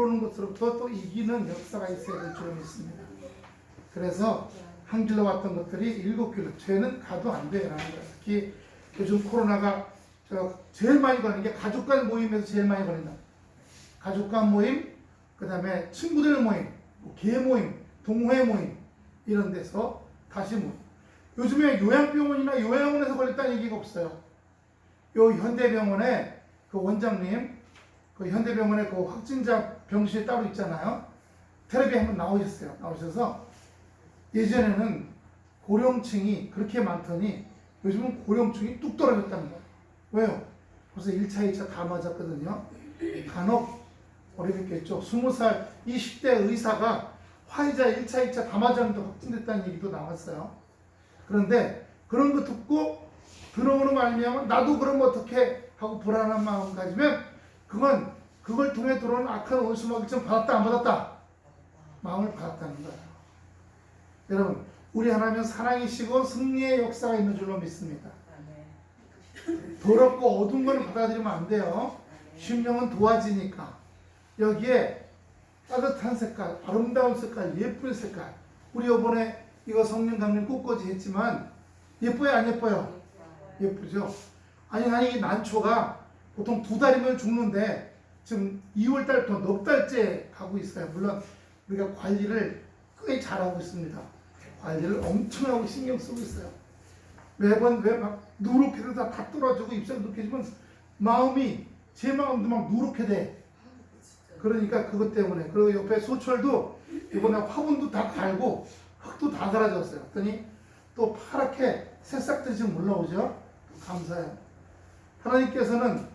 들어오는 것으로부터 또 이기는 역사가 있어야 될 줄 믿습니다. 그래서 한 길로 왔던 것들이 일곱 길로, 죄는 가도 안 돼라는 거예요. 특히 요즘 코로나가 제일 많이 걸리는 게 가족 간 모임에서 제일 많이 걸린다. 가족 간 모임, 그 다음에 친구들 모임, 개 모임, 동호회 모임, 이런 데서 다시 모임. 요즘에 요양병원이나 요양원에서 걸렸다는 얘기가 없어요. 요 현대병원에 그 원장님, 그 현대병원에 그 확진자 병실이 따로 있잖아요. 텔레비에 한번 나오셨어요. 나오셔서 예전에는 고령층이 그렇게 많더니 요즘은 고령층이 뚝 떨어졌다는 거예요. 왜요? 벌써 1차, 2차 다 맞았거든요. 간혹 어렵겠죠. 20살 20대 의사가 화이자 1차, 2차 다 맞았는데 확진됐다는 얘기도 나왔어요. 그런데 그런 거 듣고 들어오는 거 아니면 나도 그러면 어떻게 하고 불안한 마음 가지면 그걸 통해 들어오는 악한 원수막을 좀 받았다 안 받았다? 마음을 받았다는 거예요. 여러분, 우리 하나님은 사랑이시고 승리의 역사가 있는 줄로 믿습니다. 더럽고 어두운 걸 받아들이면 안 돼요. 심령은 도와지니까. 여기에 따뜻한 색깔, 아름다운 색깔, 예쁜 색깔. 우리 이번에 이거 성령 강림 꽃꽂이 했지만 예뻐요 안 예뻐요? 예쁘죠? 아니 난초가 보통 2달이면 죽는데 지금 2월달부터 넉 달째 가고 있어요. 물론 우리가 관리를 꽤 잘하고 있습니다. 관리를 엄청 하고 신경 쓰고 있어요. 매번 왜 막 누렇게 돼서 다 떨어지고 잎사귀 누렇게지면 제 마음도 막 누렇게 돼. 그러니까 그것 때문에. 그리고 옆에 소철도 이번에 화분도 다 갈고 흙도 다 갈아졌어요. 그랬더니 또 파랗게 새싹들이 지금 올라오죠. 감사해요. 하나님께서는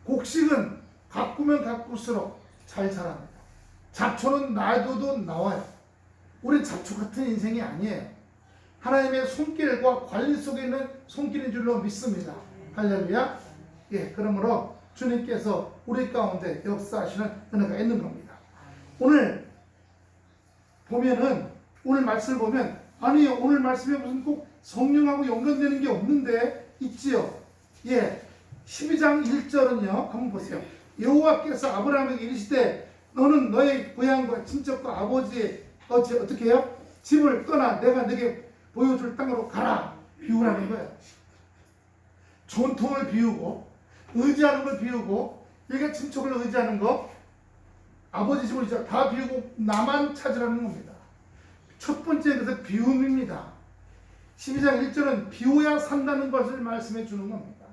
곡식은 가꾸면 가꿀수록 잘 자랍니다. 잡초는 놔둬도 나와요. 우린 잡초 같은 인생이 아니에요. 하나님의 손길과 관리 속에 있는 손길인 줄로 믿습니다. 할렐루야. 예, 그러므로 주님께서 우리 가운데 역사하시는 은혜가 있는 겁니다. 오늘 말씀을 보면 아니 오늘 말씀에 무슨 꼭 성령하고 연관되는 게 없는데 있지요. 예, 12장 1절은요. 한번 보세요. 여호와께서 아브라함에게 이르시되 너는 너의 고향과 친척과 아버지의 어떻게 해요? 집을 떠나 내가 너에게 보여줄 땅으로 가라. 비우라는 거예요. 전통을 비우고 의지하는 걸 비우고 얘가 친척을 의지하는 거 아버지 집을 다 비우고 나만 찾으라는 겁니다. 첫 번째 것은 비움입니다. 12장 1절은 비워야 산다는 것을 말씀해 주는 겁니다.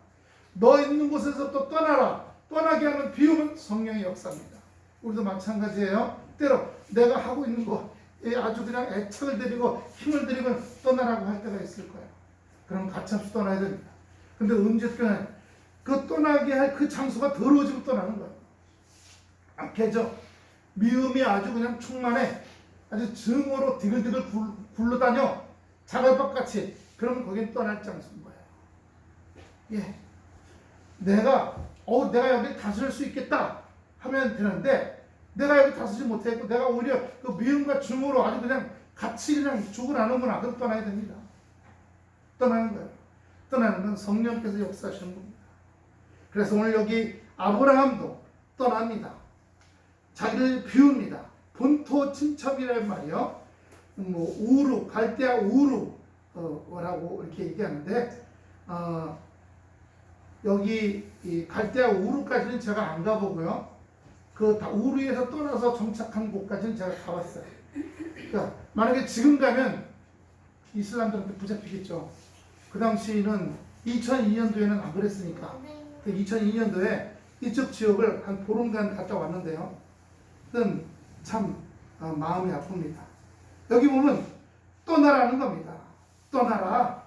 너 있는 곳에서 또 떠나라. 떠나게 하는 비움은 성령의 역사입니다. 우리도 마찬가지예요. 때로 내가 하고 있는 거 아주 그냥 애착을 들이고 힘을 들이고 떠나라고 할 때가 있을 거예요. 그럼 가차없이 떠나야 됩니다. 근데 언제 떠나요? 그 떠나게 할 그 장소가 더러워지고 떠나는 거예요. 악해져. 미움이 아주 그냥 충만해. 아주 증오로 디글디글 굴러다녀. 자갈밥같이. 그러면 거긴 떠날 장소인 거예요. 예. 내가 여기 다스릴 수 있겠다 하면 되는데 내가 여기 다스리지 못했고 내가 오히려 그 미움과 증오로 아주 그냥 같이 그냥 죽어나는구나. 그럼 떠나야 됩니다. 떠나는 거예요. 떠나는 건 성령께서 역사하시는 겁니다. 그래서 오늘 여기 아브라함도 떠납니다. 자기를 비웁니다. 본토 친척이라는 말이요. 우루, 갈대아 우루라고 이렇게 얘기하는데 여기 이 갈대아 우루까지는 제가 안 가보고요. 그 우루에서 떠나서 정착한 곳까지는 제가 가봤어요. 그러니까 만약에 지금 가면 이슬람들한테 붙잡히겠죠. 그 당시는 2002년도에는 안 그랬으니까. 2002년도에 이쪽 지역을 한 보름간 갔다 왔는데요. 참 마음이 아픕니다. 여기 보면 떠나라는 겁니다. 떠나라.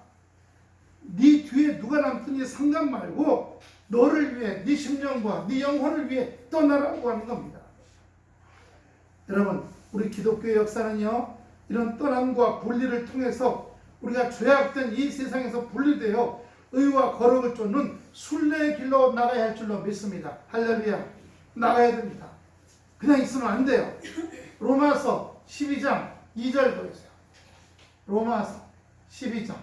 네 뒤에 누가 남든지 상관 말고 너를 위해 네 심령과 네 영혼을 위해 떠나라고 하는 겁니다. 여러분, 우리 기독교의 역사는요, 이런 떠남과 분리를 통해서 우리가 죄악된 이 세상에서 분리되어 의와 거룩을 쫓는 순례의 길로 나가야 할 줄로 믿습니다. 할렐루야. 나가야 됩니다. 그냥 있으면 안 돼요. 로마서 12장 2절 보세요. 로마서 12장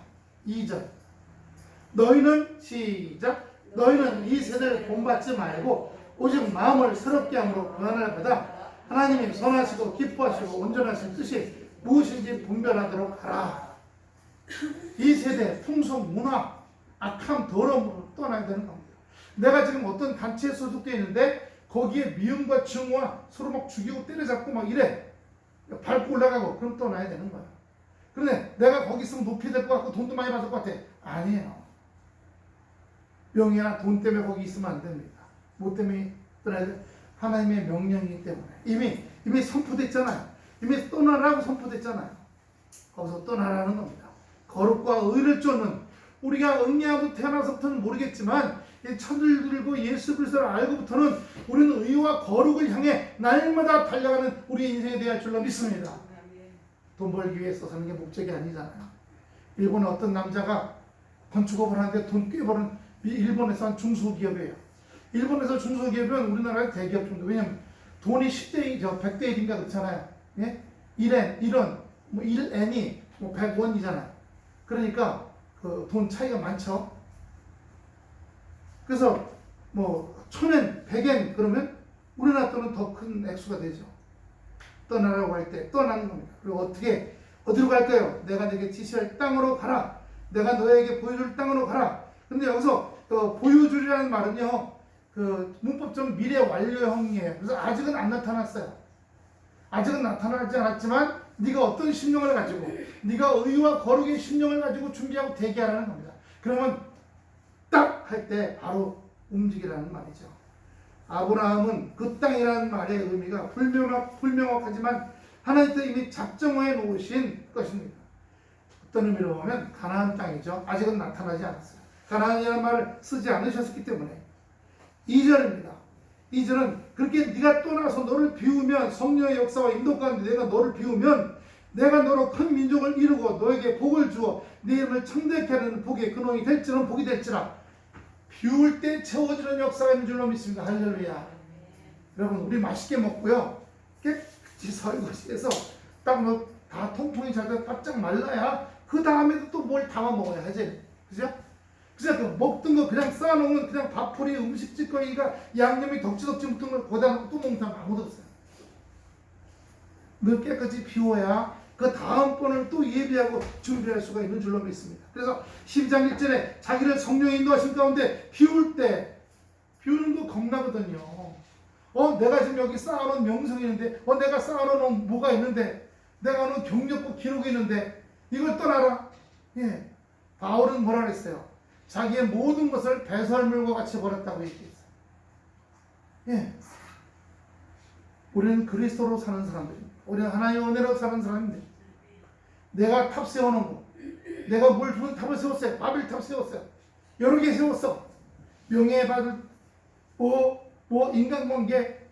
2절. 너희는 시작. 너희는 이 세대를 본받지 말고 오직 마음을 새롭게 함으로 그 하나를 받아 하나님이 선하시고 기뻐하시고 온전하신 뜻이 무엇인지 분별하도록 하라. 이 세대 풍속 문화 악함 더러움으로 떠나야 되는 겁니다. 내가 지금 어떤 단체에 소속되어 있는데 거기에 미움과 증오와 서로 막 죽이고 때려잡고 막 이래 밟고 올라가고 그럼 떠나야 되는 거야. 그런데 내가 거기 있으면 높이 될 것 같고 돈도 많이 받을 것 같아. 아니에요. 명예나 돈 때문에 거기 있으면 안 됩니다. 뭐 때문에 떠나야 돼? 하나님의 명령이기 때문에 이미 선포됐잖아요. 이미 떠나라고 선포됐잖아요. 거기서 떠나라는 겁니다. 거룩과 의를 쫓는 우리가 응리하고 태어나서부터는 모르겠지만 천을 들고 예수 그리스도를 알고부터는 우리는 의와 거룩을 향해 날마다 달려가는 우리 인생에 대할 줄로 믿습니다. 돈 벌기 위해서 사는 게 목적이 아니잖아요. 일본의 어떤 남자가 건축업을 하는데 돈 꽤 버는 일본에서 한 중소기업이에요. 일본에서 중소기업은 우리나라의 대기업 정도. 왜냐면 돈이 10대 100대 1인가 그렇잖아요. 예? 1원, 뭐 1엔이 뭐 100원이잖아요. 그러니까 그 돈 차이가 많죠. 그래서 뭐 1000엔, 100엔 그러면 우리나라 돈은 더 큰 액수가 되죠. 떠나라고 할 때 떠나는 겁니다. 그리고 어디로 갈까요? 내가 네게 지시할 땅으로 가라. 내가 너에게 보여줄 땅으로 가라. 근데 여기서 보여주리라는 말은요, 그 문법적으로 미래 완료형이에요. 그래서 아직은 안 나타났어요. 아직은 나타나지 않았지만 네가 어떤 심령을 가지고 네가 의와 거룩의 심령을 가지고 준비하고 대기하라는 겁니다. 그러면 딱 할 때 바로 움직이라는 말이죠. 아브라함은 그 땅이라는 말의 의미가 불명확하지만 하나님께서 이미 작정해 놓으신 것입니다. 어떤 의미로 보면 가나안 땅이죠. 아직은 나타나지 않았어요. 가나안이라는 말을 쓰지 않으셨기 때문에 2절입니다. 2절은 그렇게 네가 떠나서 너를 비우면 성령의 역사와 인도 가운데 내가 너를 비우면 내가 너로 큰 민족을 이루고 너에게 복을 주어 네 이름을 청대케 하는 복의 근원이 될지는 복이 될지라. 비울 때 채워지는 역사가 있는 줄로 믿습니다. 할렐루야. 여러분 우리 맛있게 먹고요. 깨끗이 설거지해서 딱 다 통풍이 잘 돼 바짝 말라야 그 다음에도 또 뭘 담아 먹어야 하지. 그죠? 그래서 그 먹던 거 그냥 쌓아놓으면 그냥 밥풀이 음식 찌꺼기가 양념이 덕지덕지 묻은 걸 거기다 놓고 또 먹는 사람 아무도 없어요. 늘 깨끗이 비워야 그 다음번을 또 예비하고 준비할 수가 있는 줄로 믿습니다. 그래서 12장 1절에 자기를 성령의 인도하신 가운데 비울 때 비우는 거 겁나거든요. 내가 지금 여기 쌓아놓은 명성이 있는데 내가 쌓아놓은 뭐가 있는데 내가 놓은 경력과 기록이 있는데 이걸 떠나라. 예. 바울은 뭐라 그랬어요? 자기의 모든 것을 배설물과 같이 버렸다고 얘기했어요. 예. 우리는 그리스도로 사는 사람들입니다. 우리는 하나님의 은혜로 사는 사람인데 내가 탑 세워놓은 거 내가 뭘 주는 탑을 세웠어요. 바벨탑 세웠어요. 여러 개 세웠어. 명예받을 인간관계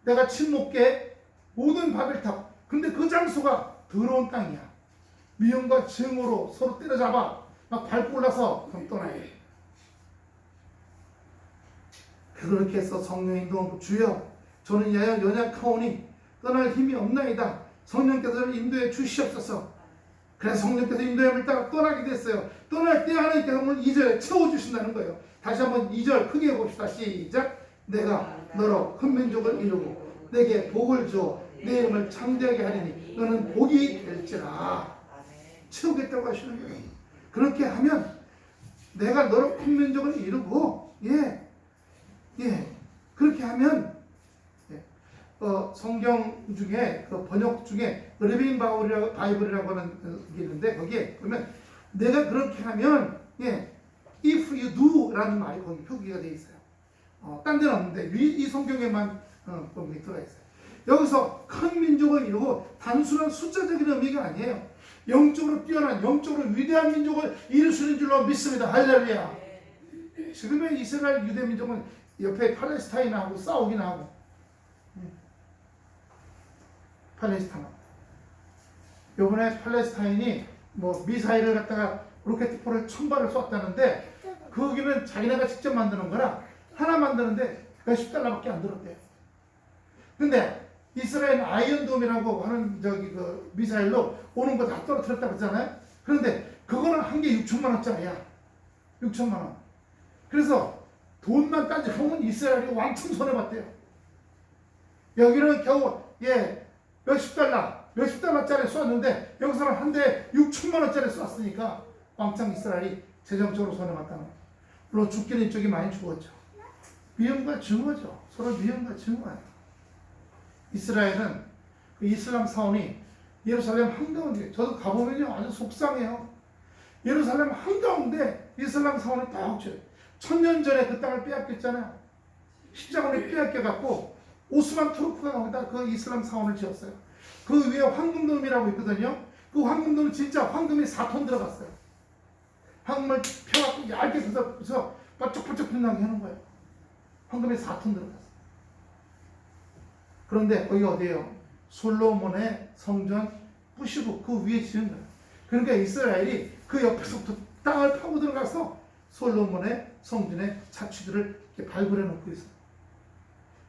내가 친목계 모든 바벨탑. 근데 그 장소가 더러운 땅이야. 미움과 증오로 서로 때려잡아 막 밟고 올라서 그럼 떠나야 돼. 그렇게 해서 성령 인도하고 주여 저는 연약하오니 떠날 힘이 없나이다. 성령께서 저를 인도해 주시옵소서. 그래서 성령께서 인도함을 따라 떠나게 됐어요. 떠날 때 하나님께서 오늘 2절에 채워주신다는 거예요. 다시 한번 2절 크게 해봅시다. 시작. 내가 너로 큰 민족을 이루고 내게 복을 주어 내 이름을 창대하게 하리니 너는 복이 될지라. 채우겠다고 하시는 거예요. 그렇게 하면 내가 너로 큰 민족을 이루고 그렇게 하면 성경 중에 그 번역 중에 리빙 바이블이라고 하는 게 있는데 거기에 그러면 내가 그렇게 하면 if you do라는 말이 거기 표기가 되어 있어요. 딴 데는 없는데 이 성경에만 거기 들어가 있어요. 여기서 큰 민족을 이루고 단순한 숫자적인 의미가 아니에요. 영적으로 뛰어난 영적으로 위대한 민족을 이룰 수 있는 줄로 믿습니다. 할렐루야. 지금의 이스라엘 유대 민족은 옆에 팔레스타인하고 싸우긴 하고 팔레스타인. 요번에 팔레스타인이 뭐 미사일을 갖다가 로켓포를 1000발을 쐈다는데 거기는 자기네가 직접 만드는 거라 하나 만드는데 몇십 달러밖에 안 들었대요. 근데 이스라엘 아이언돔이라고 하는 그 미사일로 오는 거 다 떨어뜨렸다고 했잖아요. 그런데 그거는 한 개 6천만 원짜리야. 6천만 원. 그래서 돈만 따지면 이스라엘이 왕창 손해봤대요. 여기는 겨우 몇십 달러짜리 쏘았는데 여기서는 한 대에 6천만 원짜리 쏘았으니까 왕창 이스라엘이 재정적으로 손해봤다는 거예요. 물론 죽기는 이쪽이 많이 죽었죠. 미움과 증오죠. 서로 미움과 증오예요. 이스라엘은 그 이슬람 사원이 예루살렘 한가운데, 저도 가보면요 아주 속상해요. 예루살렘 한가운데 이슬람 사원이 딱 져요. 1000년 전에 그 땅을 빼앗겼잖아요. 십자군이 빼앗겨갖고 오스만 투르크가 거기다 그 이슬람 사원을 지었어요. 그 위에 황금돔이라고 있거든요. 그 황금돔은 진짜 황금이 4톤 들어갔어요. 황금을 펴갖고 얇게 그래서 바짝바짝 빛나게 하는 거예요. 황금이 4톤 들어갔어요. 그런데 거기 어디예요? 솔로몬의 성전 부시고 그 위에 지은 거예요. 그러니까 이스라엘이 그 옆에서부터 땅을 파고 들어가서 솔로몬의 성전의 자취들을 이렇게 발굴해 놓고 있어요.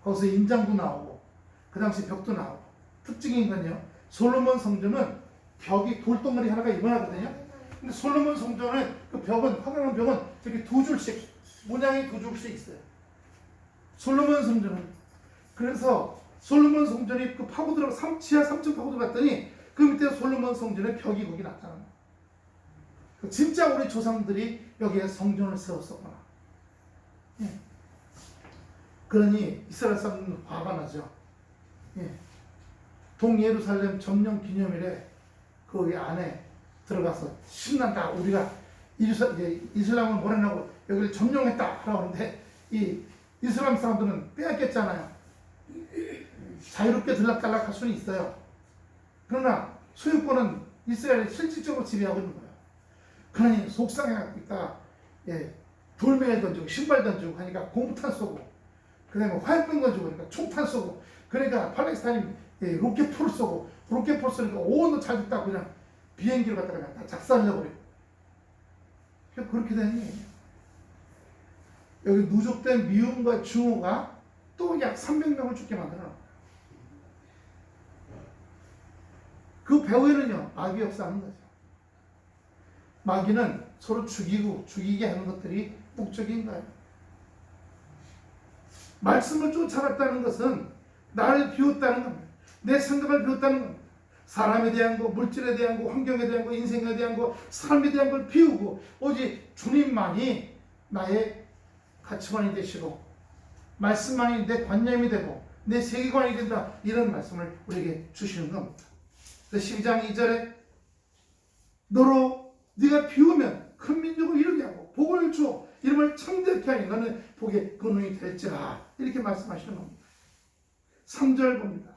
거기서 인장도 나오고 그 당시 벽도 나오고. 특징인 건요, 솔로몬 성전은 벽이 돌덩어리 하나가 이만하거든요. 근데 솔로몬 성전은 그 벽은, 화강한 벽은 이렇게 두 줄씩, 모양이 두 줄씩 있어요. 솔로몬 성전은. 그래서 솔로몬 성전이 그 파고 들어가 지하 3층 파고 들어갔더니 그 밑에 솔로몬 성전의 벽이 거기 나타나는 거예요. 진짜 우리 조상들이 여기에 성전을 세웠었구나. 예. 그러니 이스라엘 사람들은 화가 나죠. 예. 동예루살렘 점령 기념일에 거기 안에 들어가서 신난다. 우리가 이슬람을 몰아내고 여기를 점령했다 하라고 하는데 이 이슬람 사람들은 빼앗겼잖아요. 자유롭게 들락달락 할 수는 있어요. 그러나 소유권은 이스라엘이 실질적으로 지배하고 있는 거예요. 그러니 속상해갖고 있다가 돌멩이 던지고 신발 던지고 하니까 공포탄 쏘고, 그 다음에 화염병 던지고 그러니까 총탄 쏘고, 그러니까 팔레스타인이 로켓포를 쏘고, 로켓포를 쏘니까 오너 잘 됐다고 그냥 비행기를 갖다가 그냥 다 작살내버리고. 그렇게 되니 여기 누적된 미움과 증오가 또 약 300명을 죽게 만들어요. 그 배후에는요, 마귀 역사하는 거죠. 마귀는 서로 죽이게 하는 것들이 목적인 거예요. 말씀을 쫓아갔다는 것은 나를 비웠다는 겁니다. 내 생각을 비웠다는 겁니다. 사람에 대한 거, 물질에 대한 거, 환경에 대한 거, 인생에 대한 거, 삶에 대한 걸 비우고 오직 주님만이 나의 가치관이 되시고 말씀만이 내 관념이 되고 내 세계관이 된다, 이런 말씀을 우리에게 주시는 겁니다. 12장 2절에 너로 네가 비우면 큰 민족을 이루게 하고 복을 주어 이름을 창대케 하니 너는 복의 근원이 될지라, 이렇게 말씀하시는 겁니다. 3절 봅니다.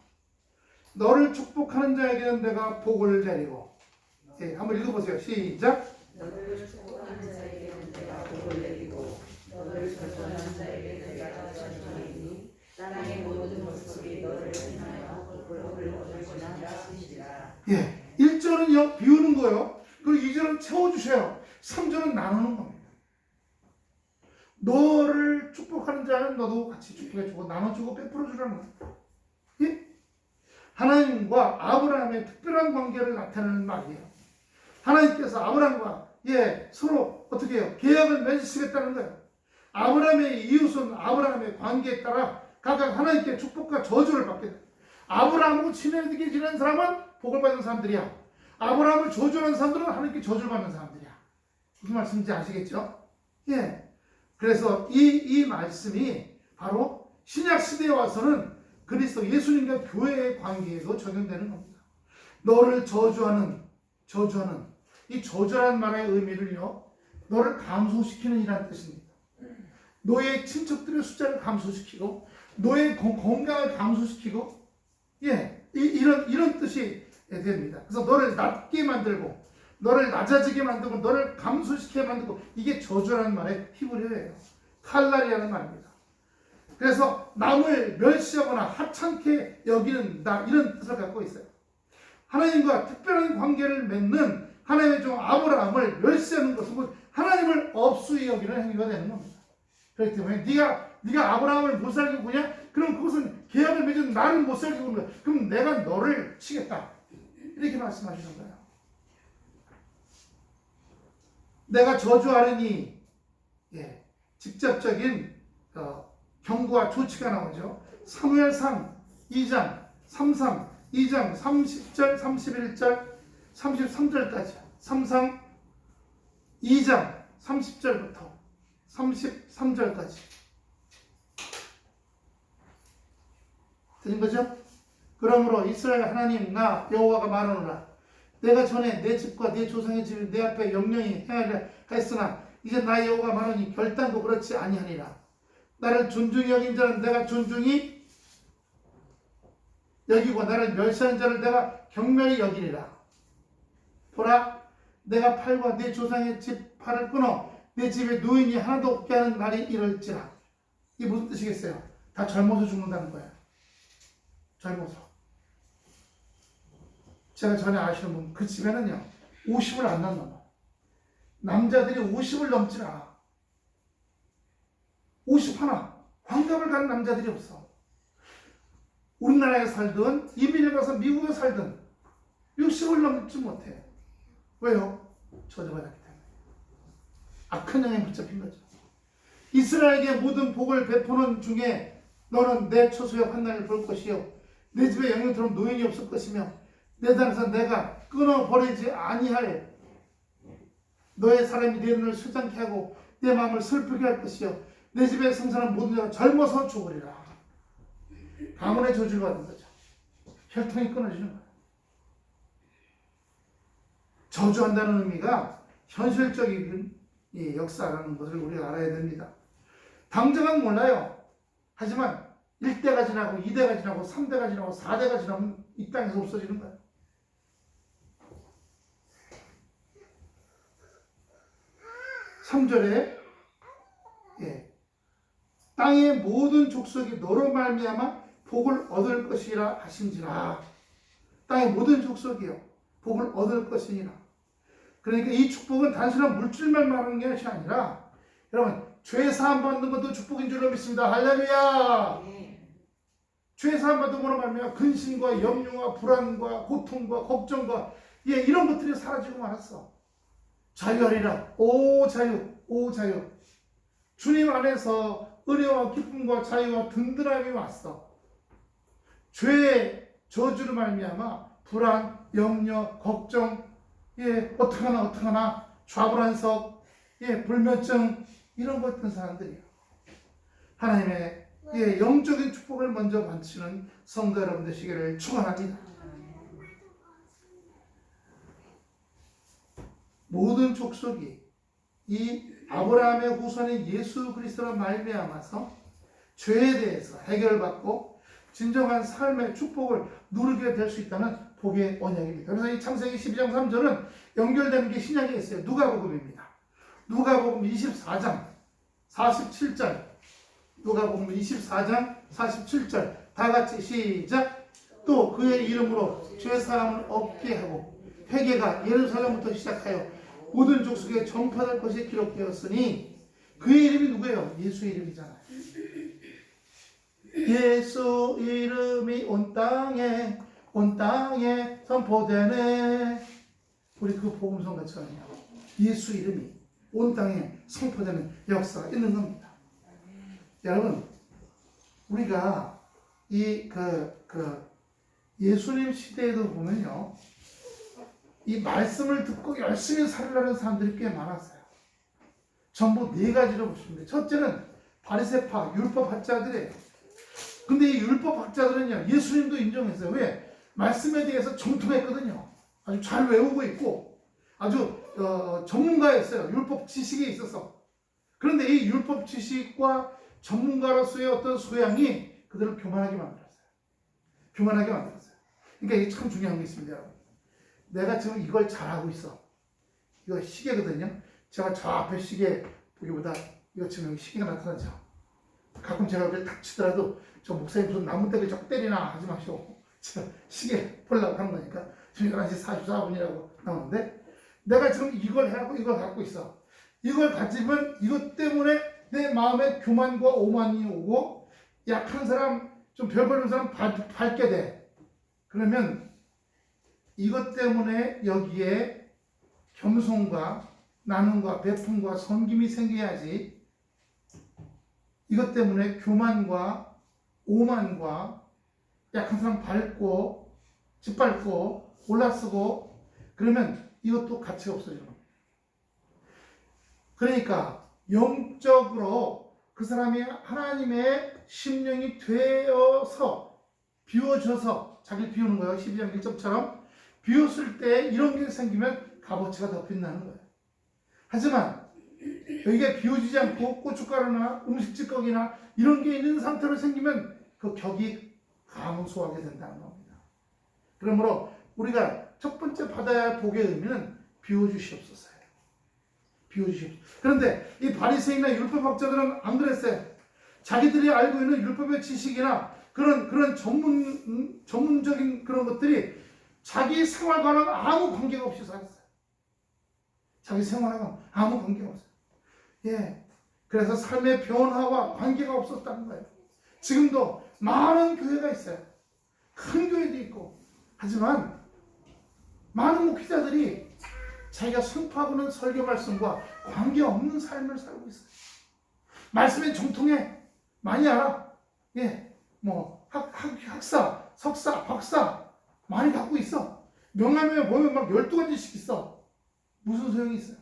너를 축복하는 자에게는 내가 복을 내리고, 한번 읽어보세요. 시작. 너를 축복하는 자에게는 내가 복을 내리고 너를 저주하는 자에게 내가 저주하리니 땅의 모든 목소리 너를 인하여 복을 얻을 것이라 하시니라. 1절은요 비우는 거예요. 그리고 2절은 채워주셔요. 3절은 나누는 겁니다. 너를 축복하는 자는 너도 같이 축복해주고 나눠주고 베풀어주라는 겁니다. 하나님과 아브라함의 특별한 관계를 나타내는 말이에요. 하나님께서 아브라함과 서로 어떻게 해요? 계약을 맺으시겠다는 거예요. 아브라함의 이웃은 아브라함의 관계에 따라 각각 하나님께 축복과 저주를 받게 돼요. 아브라함하고 친하게 지내는 사람은 복을 받는 사람들이야. 아브라함을 저주하는 사람들은 하나님께 저주를 받는 사람들이야. 무슨 말씀인지 아시겠죠? 그래서 이 말씀이 바로 신약 시대에 와서는 그리스도 예수님과 교회의 관계에도 적용되는 겁니다. 너를 저주하는 이 저주라는 말의 의미를요, 너를 감소시키는 이라는 뜻입니다. 너의 친척들의 숫자를 감소시키고 너의 건강을 감소시키고 이런 뜻이 됩니다. 그래서 너를 낮게 만들고 너를 낮아지게 만들고 너를 감소시키게 만들고, 이게 저주라는 말의 히브리어예요. 칼날이라는 말입니다. 그래서 남을 멸시하거나 하찮게 여기는다, 이런 뜻을 갖고 있어요. 하나님과 특별한 관계를 맺는 하나님의 종 아브라함을 멸시하는 것은 하나님을 업수히 여기는 행위가 되는 겁니다. 그렇기 때문에 네가 아브라함을 못 살게 구냐? 그럼 그것은 계약을 맺은 나를 못 살게 구는 거야. 그럼 내가 너를 치겠다, 이렇게 말씀하시는 거예요. 내가 저주하려니 직접적인 경고와 조치가 나오죠. 사무엘상 2장 33, 2장 30절, 31절, 33절까지, 3상 2장 30절부터 33절까지 되는 거죠? 그러므로 이스라엘 하나님 나 여호와가 말하노라. 내가 전에 내 집과 내 조상의 집을 내 앞에 영영히 행하려 했으나 이제 나 여호와가 말하니 결단코 그렇지 아니하니라. 나를 존중히 여긴 자는 내가 존중히 여기고 나를 멸시하는 자를 내가 경멸히 여기리라. 보라, 내가 팔과 내 조상의 집 팔을 끊어 내 집에 노인이 하나도 없게 하는 날이 이럴지라. 이게 무슨 뜻이겠어요? 다 젊어서 죽는다는 거예요. 젊어서. 제가 전에 아시는 분, 그 집에는요 50을 안 넘어. 남자들이 50을 넘지 않아. 50 하나. 환갑을 가는 남자들이 없어. 우리나라에 살든 이민을 가서 미국에 살든 60을 넘지 못해. 왜요? 저주받았기 때문에. 악한 영에 붙잡힌 거죠. 이스라엘에게 모든 복을 베푸는 중에 너는 내 처소의 환난을 볼 것이요 내 집에 영영토록 노인이 없을 것이며 내 땅에서 내가 끊어버리지 아니할 너의 사람이 내 눈을 수장케 하고 내 마음을 슬프게 할 것이요 내 집에 생사는 모든 자가 젊어서 죽으리라. 가문의 저주를 받은 거죠. 혈통이 끊어지는 거예요. 저주한다는 의미가 현실적인 역사라는 것을 우리가 알아야 됩니다. 당장은 몰라요. 하지만 1대가 지나고 2대가 지나고 3대가 지나고 4대가 지나면 이 땅에서 없어지는 거예요. 삼 절에 땅의 모든 족속이 너로 말미암아 복을 얻을 것이라 하신지라. 땅의 모든 족속이요 복을 얻을 것이니라. 그러니까 이 축복은 단순한 물질만 말하는 것이 아니라 여러분 죄 사함 받는 것도 축복인 줄로 믿습니다. 할렐루야. 죄 사함 받는 것으로 말미암아 근심과 염려와 불안과 고통과 걱정과 이런 것들이 사라지고 말았어. 자유하리라. 오 자유, 오 자유. 주님 안에서 은혜와 기쁨과 자유와 든든함이 왔어. 죄의 저주로 말미암아 불안, 염려, 걱정, 어떡하나, 좌불안석, 불면증 이런 거 있던 사람들이에요. 하나님의 영적인 축복을 먼저 받치는 성도 여러분 되시기를 축원합니다. 모든 족속이 이 아브라함의 후손인 예수 그리스도로 말미암아서 죄에 대해서 해결받고 진정한 삶의 축복을 누리게 될 수 있다는 복의 언약입니다. 그래서 이 창세기 12장 3절은 연결되는 게 신약에 있어요. 누가복음입니다. 누가복음 24장 47절 누가복음 24장 47절 다 같이 시작. 또 그의 이름으로 죄사함을 얻게 하고 회개가 예루살렘부터 시작하여 모든 족속에 전파될 것이 기록되었으니 그의 이름이 누구예요? 예수의 이름이잖아요. 예수 이름이 온 땅에 선포되네. 우리 그 복음성 같이거든요. 예수 이름이 온 땅에 선포되는 역사가 있는 겁니다. 여러분 우리가 예수님 시대에도 보면요 이 말씀을 듣고 열심히 살으려는 사람들이 꽤 많았어요. 전부 네 가지로 보시면 돼요. 첫째는 바리새파 율법 학자들이에요. 근데 이 율법 학자들은요 예수님도 인정했어요. 왜? 말씀에 대해서 정통했거든요. 아주 잘 외우고 있고 아주 전문가였어요. 율법 지식에 있어서. 그런데 이 율법 지식과 전문가로서의 어떤 소양이 그들을 교만하게 만들었어요. 교만하게 만들었어요. 그러니까 이게 참 중요한 게 있습니다. 여러분. 내가 지금 이걸 잘하고 있어. 이거 시계거든요. 제가 저 앞에 시계 보기보다 이거 지금 시계가 나타나죠. 가끔 제가 이렇게 탁 치더라도 저 목사님 무슨 나무대를 자꾸 때리나 하지 마시고 제가 시계 보려고 하는 거니까 지금 11시 44분이라고 나오는데 내가 지금 이걸 하고 이걸 갖고 있어. 이걸 가지면 이것 때문에 내 마음에 교만과 오만이 오고 약한 사람 좀 별 보는 사람 밟게 돼. 그러면 이것 때문에 여기에 겸손과 나눔과 베품과 섬김이 생겨야지 이것 때문에 교만과 오만과 약한 사람 밟고 짓밟고 올라서고 그러면 이것도 가치가 없어지는 겁니다. 그러니까 영적으로 그 사람이 하나님의 심령이 되어서 비워져서 자기를 비우는 거예요. 12장 1절처럼 비웠을 때 이런 게 생기면 값어치가 더 빛나는 거예요. 하지만 여기가 비워지지 않고 고춧가루나 음식 찌꺼기나 이런 게 있는 상태로 생기면 그 격이 감소하게 된다는 겁니다. 그러므로 우리가 첫 번째 받아야 할 복의 의미는 비워주시옵소서예요. 비워주시옵소서. 그런데 이 바리새인이나 율법학자들은 안 그랬어요. 자기들이 알고 있는 율법의 지식이나 그런 전문적인 그런 것들이 자기 생활과는 아무 관계가 없이 살았어요. 자기 생활과는 아무 관계가 없어요. 예. 그래서 삶의 변화와 관계가 없었다는 거예요. 지금도 많은 교회가 있어요. 큰 교회도 있고. 하지만 많은 목회자들이 자기가 선포하고는 설교 말씀과 관계없는 삶을 살고 있어요. 말씀에 정통해. 많이 알아. 예. 뭐 학사, 석사, 박사 많이 갖고 있어. 명함에 보면 막 12가지씩 있어. 무슨 소용이 있어요?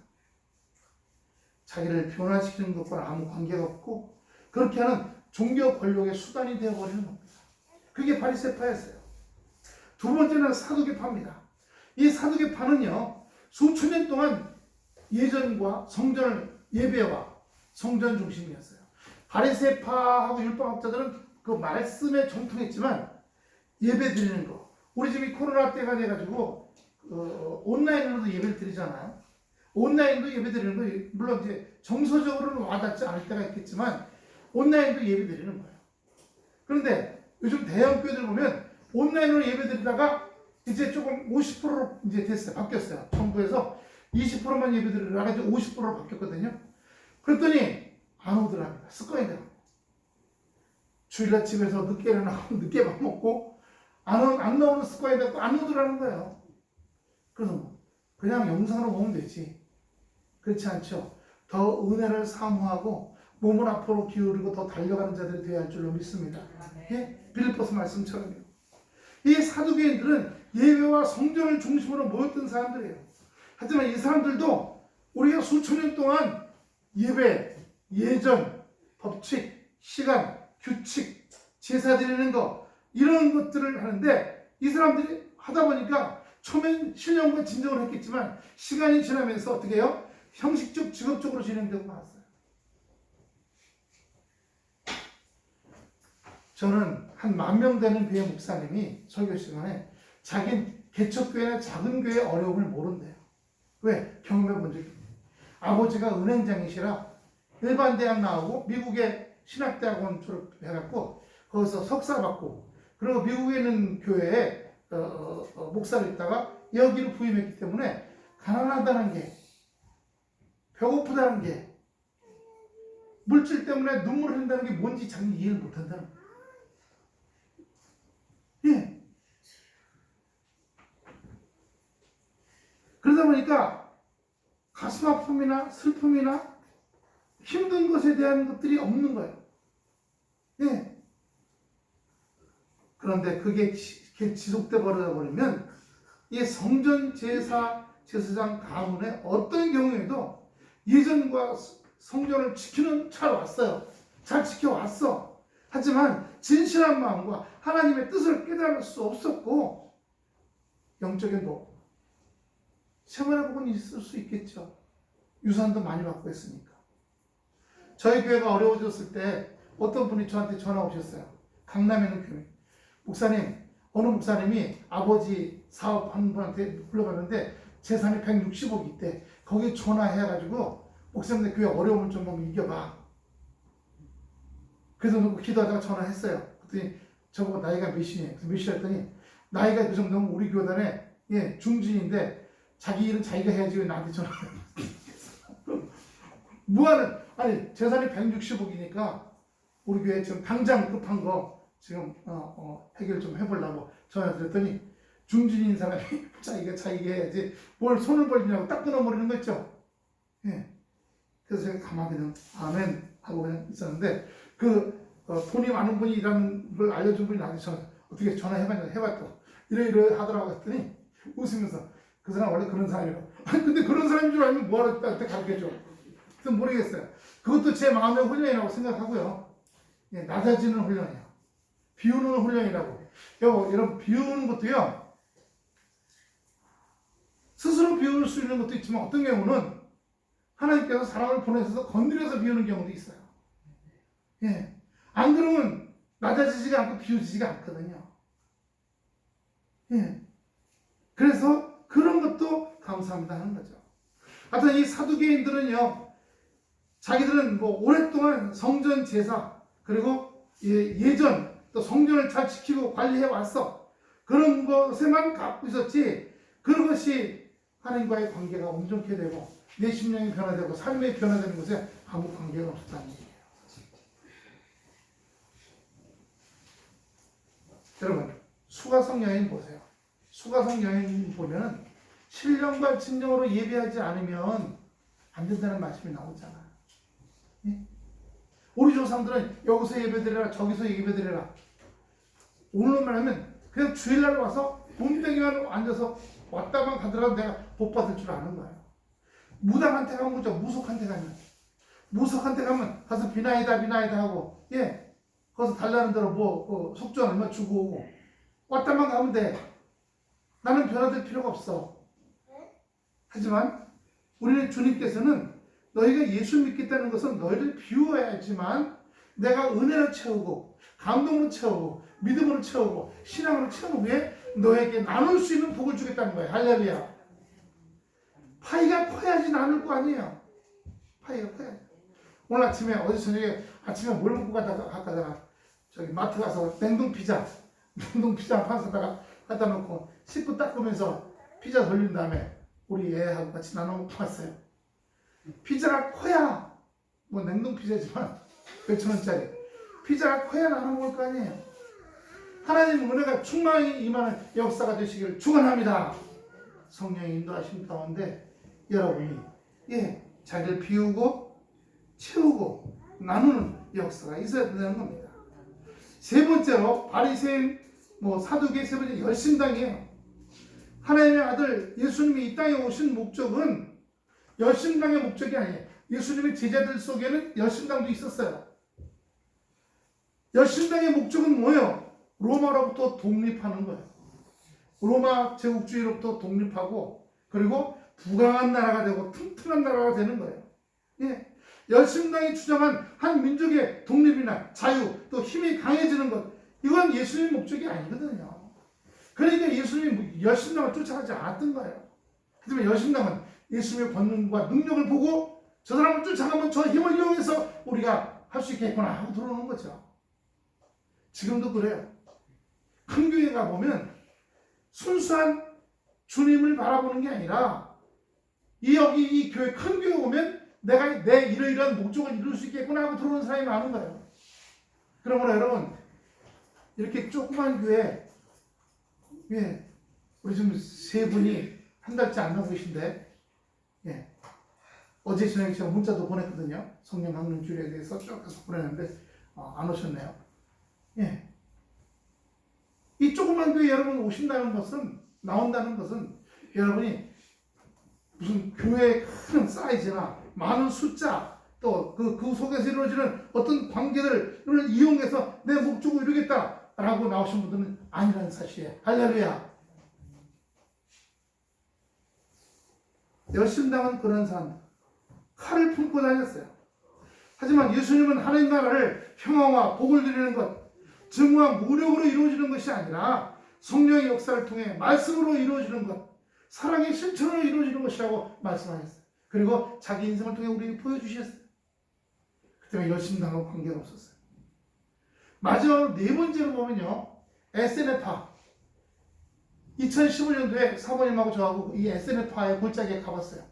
자기를 변화시키는 것과 아무 관계가 없고 그렇게 하는 종교 권력의 수단이 되어버리는 겁니다. 그게 바리새파였어요. 두 번째는 사두개파입니다. 이 사두개파는요 수천 년 동안 예전과 성전을 예배와 성전 중심이었어요. 바리새파하고 율법학자들은 그 말씀에 정통했지만 예배 드리는 거 우리 집이 코로나 때가 돼가지고 온라인으로도 예배를 드리잖아요. 온라인도 예배 드리는 거 물론 이제 정서적으로는 와닿지 않을 때가 있겠지만 온라인도 예배 드리는 거예요. 그런데 요즘 대형 교회들 보면 온라인으로 예배 드리다가 이제 조금 50%로 이제 됐어요. 바뀌었어요. 정부에서 20%만 예배 드리다가 이제 50%로 바뀌었거든요. 그랬더니 안 오더랍니다. 습관이 돼요. 주일날 집에서 늦게 일어나고 늦게 밥 먹고 안 나오는 습관이 되고 안 오더라는 거예요. 그래서 그냥 영상으로 보면 되지. 그렇지 않죠. 더 은혜를 사모하고 몸을 앞으로 기울이고 더 달려가는 자들이 되어야 할 줄로 믿습니다. 예? 빌립보서 말씀처럼요. 이 사두개인들은 예배와 성전을 중심으로 모였던 사람들이에요. 하지만 이 사람들도 우리가 수천 년 동안 예배, 예전, 법칙, 시간, 규칙, 제사 드리는 거 이런 것들을 하는데 이 사람들이 하다 보니까 처음엔 신령과 진정을 했겠지만 시간이 지나면서 어떻게 해요? 형식적, 직업적으로 진행되고 말았어요. 저는 한 10,000명 되는 교회 목사님이 설교 시간에 자긴 개척교회나 작은 교회의 어려움을 모른대요. 왜? 경험해 본 적이 없어요. 아버지가 은행장이시라 일반 대학 나오고 미국의 신학대학원 졸업해갖고 거기서 석사 받고 그리고 미국에 있는 교회에 목사로 있다가 여기로 부임했기 때문에 가난하다는 게 배고프다는 게 물질 때문에 눈물 흘린다는 게 뭔지 자기 이해를 못한다는 거예요. 예. 그러다 보니까 가슴 아픔이나 슬픔이나 힘든 것에 대한 것들이 없는 거예요. 예. 그런데 그게 지속돼 버리면 이 성전 제사장 가문의 어떤 경우에도 예전과 성전을 지키는 잘 왔어요. 잘 지켜왔어. 하지만 진실한 마음과 하나님의 뜻을 깨달을 수 없었고 영적인 복 생활의 복은 있을 수 있겠죠. 유산도 많이 받고 했으니까. 저희 교회가 어려워졌을 때 어떤 분이 저한테 전화 오셨어요. 강남에 있는 교회. 목사님, 어느 목사님이 아버지 사업하는 분한테 불러봤는데 재산이 160억이 있대. 거기 전화해가지고 목사님들 교회 어려움을 좀 이겨봐. 그래서 기도하다가 전화했어요. 그랬더니 저보고 나이가 몇이냐? 몇이라 했더니 나이가 그 정도면 우리 교단에 중진인데 자기 일은 자기가 해야지 왜 나한테 전화해. 무한을 아니 재산이 160억이니까 우리 교회 지금 당장 급한 거 지금 해결 좀 해보려고 전화드렸더니 중진인 사람이 자기가 해야지 뭘 손을 벌리냐고 딱 끊어버리는 거 있죠. 예. 그래서 제가 가만히 그냥 아멘 하고 그냥 있었는데 돈이 많은 분이 일하는 걸 알려준 분이 나한테 어떻게 전화해봤냐, 해봤다고. 이래 하더라고 했더니 웃으면서 그 사람 원래 그런 사람이라고. 아니, 근데 그런 사람인 줄 알면 뭐하러 나한테 가르쳐줘. 그래서 모르겠어요. 그것도 제 마음의 훈련이라고 생각하고요. 예, 낮아지는 훈련이에요. 비우는 훈련이라고. 여러분, 비우는 것도요, 스스로 비울 수 있는 것도 있지만 어떤 경우는 하나님께서 사람을 보내셔서 건드려서 비우는 경우도 있어요. 예. 안 그러면 낮아지지가 않고 비워지지가 않거든요. 예. 그래서 그런 것도 감사합니다 하는 거죠. 하여튼 이 사두개인들은요, 자기들은 뭐 오랫동안 성전 제사, 그리고 예전 또 성전을 잘 지키고 관리해 왔어. 그런 것에만 갖고 있었지, 그것이 하나님과의 관계가 온전케 되고 내 심령이 변화되고 삶이 변화되는 것에 아무 관계가 없었다는 얘기예요. 여러분, 수가성 여인 보세요. 수가성 여인 보면은 신령과 진정으로 예배하지 않으면 안 된다는 말씀이 나오잖아. 예? 우리 조상들은 여기서 예배드려라, 저기서 예배드려라. 오늘로 말하면 그냥 주일날 와서 몸뚱이만 앉아서 왔다만 가더라도 내가 복 받을 줄 아는 거예요. 무당한테 가면 그죠? 무속한테 가면 가서 비나이다 하고, 예, 거기서 달라는 대로 속전 얼마 주고 오고, 왔다만 가면 돼. 나는 변화될 필요가 없어. 하지만 우리는 주님께서는 너희가 예수 믿겠다는 것은 너희를 비워야지만 내가 은혜로 채우고 감동으로 채우고 믿음으로 채우고 신앙으로 채운 후에 너에게 나눌 수 있는 복을 주겠다는 거예요. 할렐루야. 파이가 커야지 나눌 거 아니에요. 파이가 커야지. 오늘 아침에 어제 저녁에 아침에 뭘 먹고 가다가 저기 마트 가서 냉동 피자 한 판 사다가 갖다 놓고 식구 닦으면서 피자 돌린 다음에 우리 애하고 같이 나눠 먹고 왔어요. 피자가 커야, 뭐 냉동 피자지만 몇천 원짜리 피자가 커야 나눠 먹을 거 아니에요. 하나님 은혜가 충만히 임하는 역사가 되시기를 축원합니다. 성령의 인도하심 가운데 여러분이 자기를 비우고 채우고 나누는 역사가 있어야 된다는 겁니다. 세 번째로 바리새인, 사두개, 세 번째 열심당이에요. 하나님의 아들 예수님이 이 땅에 오신 목적은 열심당의 목적이 아니에요. 예수님의 제자들 속에는 열심당도 있었어요. 열심당의 목적은 뭐예요? 로마로부터 독립하는 거예요. 로마 제국주의로부터 독립하고 그리고 부강한 나라가 되고 튼튼한 나라가 되는 거예요. 예. 열심당이 주장한 한 민족의 독립이나 자유 또 힘이 강해지는 것, 이건 예수님의 목적이 아니거든요. 그러니까 예수님이 열심당을 쫓아가지 않았던 거예요. 하지만 열심당은 예수님의 권능과 능력을 보고 저 사람을 쫓아가면 저 힘을 이용해서 우리가 할 수 있겠구나 하고 들어오는 거죠. 지금도 그래요. 큰 교회 가보면 순수한 주님을 바라보는 게 아니라 이 교회, 큰 교회 오면 내가 내 이러이러한 목적을 이룰 수 있겠구나 하고 들어오는 사람이 많은 거예요. 그러므로 여러분, 이렇게 조그만 교회, 우리 지금 세 분이 한 달째 안 나오고 계신데, 어제 저녁에 제가 문자도 보냈거든요. 성령 강림 주일에 대해서 쭉 해서 보냈는데 안 오셨네요. 이 조그만 교회 여러분 오신다는 것은, 나온다는 것은 여러분이 무슨 교회의 큰 사이즈나 많은 숫자 또 그 속에서 이루어지는 어떤 관계들을 이용해서 내 목적을 이루겠다라고 나오신 분들은 아니라는 사실이에요. 할렐루야. 열심당은 그런 사람, 칼을 품고 다녔어요. 하지만 예수님은 하나님 나라를 평화와 복을 누리는 것, 증오와 무력으로 이루어지는 것이 아니라 성령의 역사를 통해 말씀으로 이루어지는 것, 사랑의 실천으로 이루어지는 것이라고 말씀하셨어요. 그리고 자기 인생을 통해 우리에게 보여주셨어요. 그 때문에 열심당하고 관계가 없었어요. 마지막으로 네 번째로 보면요, 에세네파. 2015년도에 사모님하고 저하고 이 에세네파의 골짜기에 가봤어요.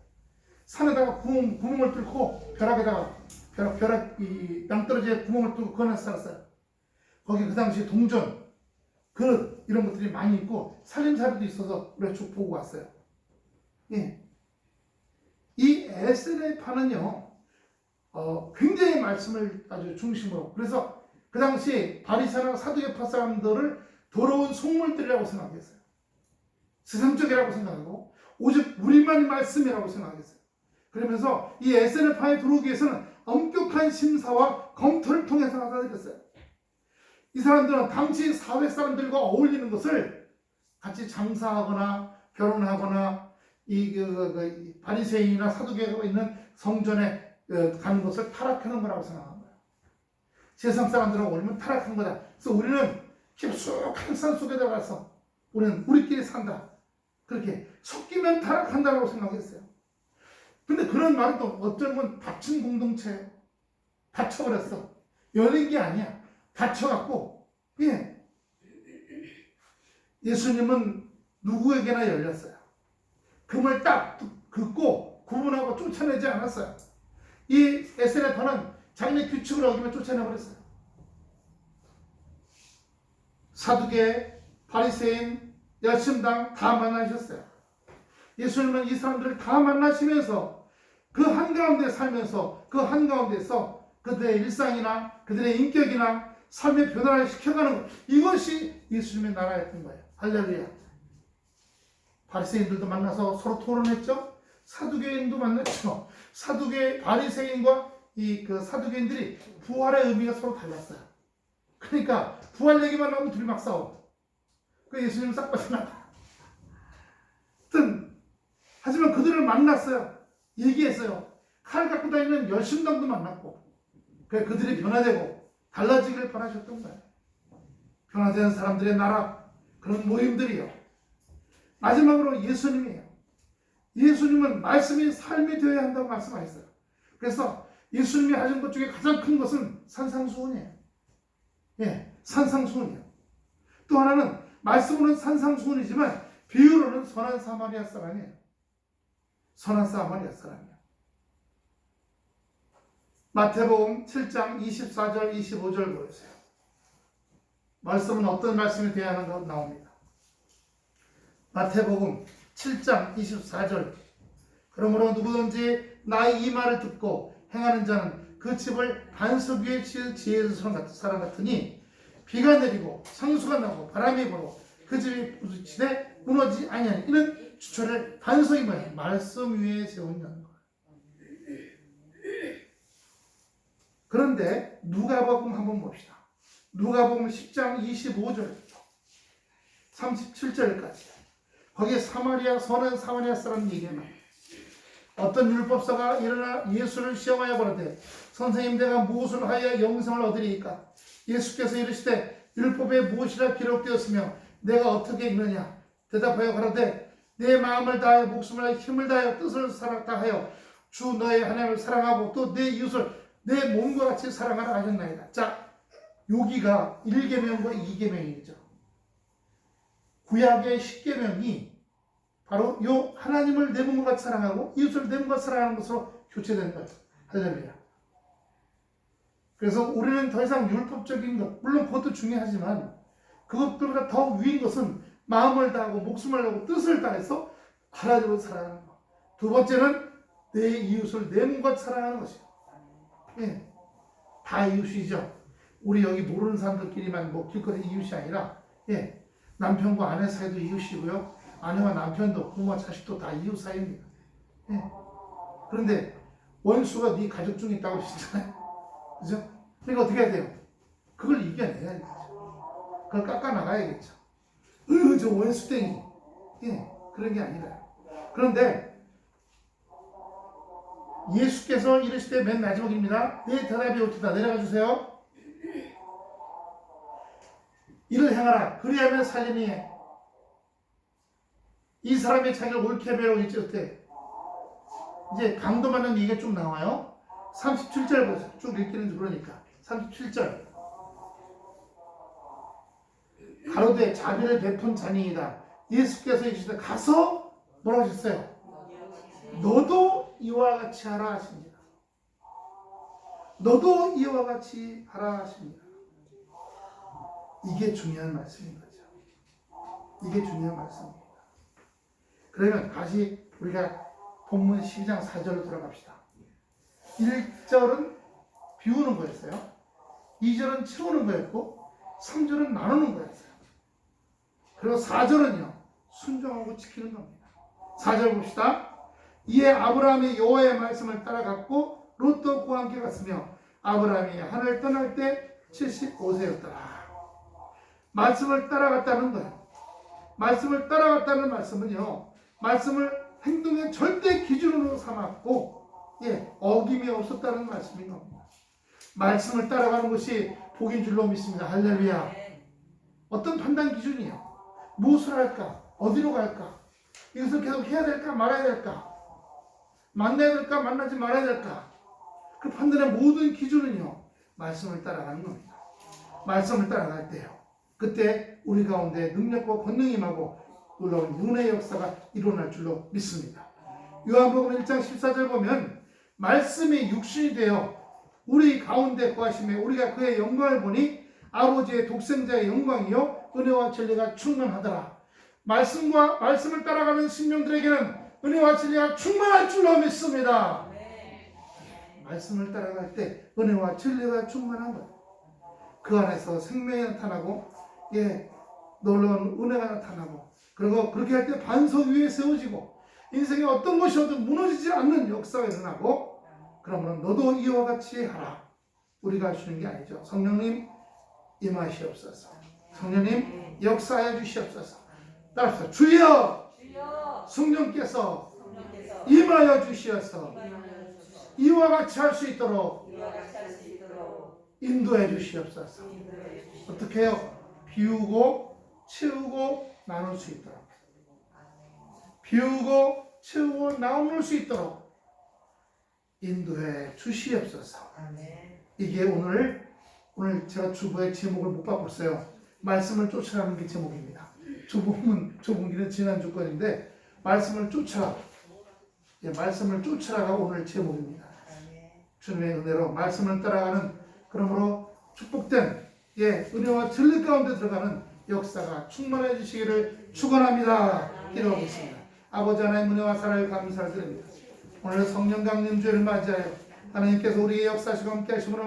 산에다가 구멍을 뚫고 벼락에다가 이 낭떠러지에 구멍을 뚫고 그거 살았어요. 거기 그 당시에 동전, 그릇 이런 것들이 많이 있고 살림살이도 있어서 우리가 쭉 보고 왔어요. 이 에세네파는요, 굉장히 말씀을 아주 중심으로, 그래서 그 당시 바리새나 사두개파 사람들을 더러운 속물들이라고 생각했어요. 세상적이라고 생각하고 오직 우리만 말씀이라고 생각했어요. 그러면서 이 SNF파에 들어오기 위해서는 엄격한 심사와 검토를 통해서 받아들였어요. 이 사람들은 당시 사회 사람들과 어울리는 것을 같이 장사하거나 결혼하거나 이 바리새인이나 사두개가 있는 성전에 가는 것을 타락하는 거라고 생각한 거예요. 세상 사람들하고 어울리면 타락한 거다. 그래서 우리는 깊숙한 산 속에 들어가서 우리는 우리끼리 산다. 그렇게 섞이면 타락한다고 생각했어요. 근데 그런 말은 또 어쩌면 닫힌 공동체예요. 닫혀버렸어. 열린 게 아니야. 닫혀갖고, 예. 예수님은 누구에게나 열렸어요. 금을 딱 긋고 구분하고 쫓아내지 않았어요. 이 SNF는 자기네 규칙을 어기면 쫓아내버렸어요. 사두개, 바리새인, 열심당 다 만나셨어요. 예수님은 이 사람들을 다 만나시면서 그 한가운데 살면서 그 한가운데서 그들의 일상이나 그들의 인격이나 삶의 변화를 시켜가는 것, 이것이 예수님의 나라였던 거예요. 할렐루야. 바리새인들도 만나서 서로 토론했죠. 사두개인도 만났죠. 바리새인과 그 사두개인들이 부활의 의미가 서로 달랐어요. 그러니까 부활 얘기만 나오면 둘이 막 싸워. 그 예수님 싹 빠져나가. 하지만 그들을 만났어요. 얘기했어요. 칼 갖고 다니는 열심당도 만났고, 그들이 변화되고 달라지길 바라셨던 거예요. 변화된 사람들의 나라, 그런 모임들이요. 마지막으로 예수님이에요. 예수님은 말씀이 삶이 되어야 한다고 말씀하셨어요. 그래서 예수님이 하신 것 중에 가장 큰 것은 산상수훈이에요. 예, 산상수훈이에요. 또 하나는 말씀으로는 산상수훈이지만 비유로는 선한 사마리아 사람이에요. 선한 사마리아 사람이에요. 마태복음 7장 24절 25절 보세요. 말씀은 어떤 말씀이 되어야 하는 가 나옵니다. 마태복음 7장 24절. 그러므로 누구든지 나의 이 말을 듣고 행하는 자는 그 집을 반석 위에 지은 지혜로운 사람 같으니 비가 내리고 상수가 나고 바람이 불어 그 집이 부딪히되 무너지지 아니하니 이는 주철을 반석이 뭐야? 말씀 위에 세운 것. 그런데 누가복음 한번 봅시다. 누가복음 10장 25절부터 37절까지. 거기에 선한 사마리아 사람 얘기가 나와요. 어떤 율법사가 일어나 예수를 시험하여 보라되 선생님 내가 무엇을 하여 영생을 얻으리이까? 예수께서 이르시되 율법에 무엇이라 기록되었으며 내가 어떻게 읽느냐? 대답하여 가라되 내 마음을 다하여 목숨을 다하여 힘을 다하여 뜻을 다하여 주 너의 하나님을 사랑하고 또 내 이웃을 내 몸과 같이 사랑하라 하셨나이다. 자, 여기가 1계명과 2계명이죠. 구약의 10계명이 바로 요 하나님을 내 몸과 같이 사랑하고 이웃을 내 몸과 같이 사랑하는 것으로 교체된 거예요. 할렐루야. 그래서 우리는 더 이상 율법적인 것, 물론 그것도 중요하지만 그것보다 더 위인 것은 마음을 다하고 목숨을 다하고 뜻을 다해서 하나님을 사랑하는 것. 두 번째는 내 이웃을 내 몸과 같이 사랑하는 것이에요. 예, 다 이웃이죠. 우리 여기 모르는 사람들끼리만 뭐 길거리 이웃이 아니라, 예, 남편과 아내 사이도 이웃이고요. 아내와 남편도 부모와 자식도 다 이웃 사이입니다. 예. 그런데 원수가 네 가족 중에 있다고 그러시잖아요. 그죠? 그러니까 어떻게 해야 돼요? 그걸 이겨내야겠죠. 그걸 깎아나가야겠죠. 저 원수땡이. 예, 그런 게 아니라. 그런데 예수께서 이르시되 맨 마지막입니다. 내 대답이 옳다. 내려가 주세요. 이를 행하라. 그리하면 살리니 이 사람의 자기를 옳게 배우고 있지 어때? 이제 강도받는 얘기가 쭉 나와요. 37절 보세요. 쭉 읽기는 그러니까 37절. 가로되 자비를 베푼 자니이다. 예수께서 이르시되 가서 뭐라고 하셨어요? 너도 이와 같이 하라 하십니다. 너도 이와 같이 하라 하십니다. 이게 중요한 말씀인 거죠. 이게 중요한 말씀입니다. 그러면 다시 우리가 본문 12장 4절로 돌아갑시다. 1절은 비우는 거였어요. 2절은 채우는 거였고 3절은 나누는 거였어요. 그리고 4절은요. 순종하고 지키는 겁니다. 4절 봅시다. 이에 아브라함이 여호와의 말씀을 따라갔고 롯도 함께 갔으며 아브라함이 하늘을 떠날 때 75세였더라. 말씀을 따라갔다는 거예요. 말씀을 따라갔다는 말씀은요. 말씀을 행동의 절대 기준으로 삼았고 어김이 없었다는 말씀인 겁니다. 말씀을 따라가는 것이 복인 줄로 믿습니다. 할렐루야. 어떤 판단 기준이에요? 무엇을 할까? 어디로 갈까? 이것을 계속 해야 될까? 말아야 될까? 만나야 될까? 만나지 말아야 될까? 그 판단의 모든 기준은요. 말씀을 따라가는 겁니다. 말씀을 따라갈 때요. 그때 우리 가운데 능력과 권능이 임하고 놀라운 은혜의 역사가 일어날 줄로 믿습니다. 요한복음 1장 14절 보면 말씀이 육신이 되어 우리 가운데 거하심에 우리가 그의 영광을 보니 아버지의 독생자의 영광이요 은혜와 진리가 충만하더라. 말씀을 따라가는 신령들에게는 은혜와 진리가 충만할 줄로 믿습니다. 말씀을 따라갈 때 은혜와 진리가 충만한 거예요. 그 안에서 생명이 나타나고 놀라운 은혜가 나타나고 그리고 그렇게 할 때 반석 위에 세워지고 인생에 어떤 것이어도 무너지지 않는 역사가 일어나고 그러면 너도 이와 같이 하라. 우리가 할 수 있는 게 아니죠. 성령님 임하시옵소서. 성령님 역사해 주시옵소서. 따라서 주여 성령께서 임하여 주시어서 이와 같이 할 수 있도록 인도해 주시옵소서. 어떻게 해요? 비우고 채우고 나눌 수 있도록 비우고 채우고 나눌 수 있도록 인도해 주시옵소서. 이게 오늘 제가 주보의 제목을 못 바꿨어요. 말씀을 쫓아가는 게 제목입니다. 조봉기는 지난 주권인데 말씀을 쫓아라. 말씀을 쫓아라가 오늘 제목입니다. 주님의 은혜로 말씀을 따라가는 그러므로 축복된 은혜와 진리 가운데 들어가는 역사가 충만해 주시기를 축원합니다. 기도하겠습니다. 아버지 하나님 은혜와 사랑을 감사드립니다. 오늘 성령 강림 주일을 맞이하여 하나님께서 우리의 역사시고 함께 하심으로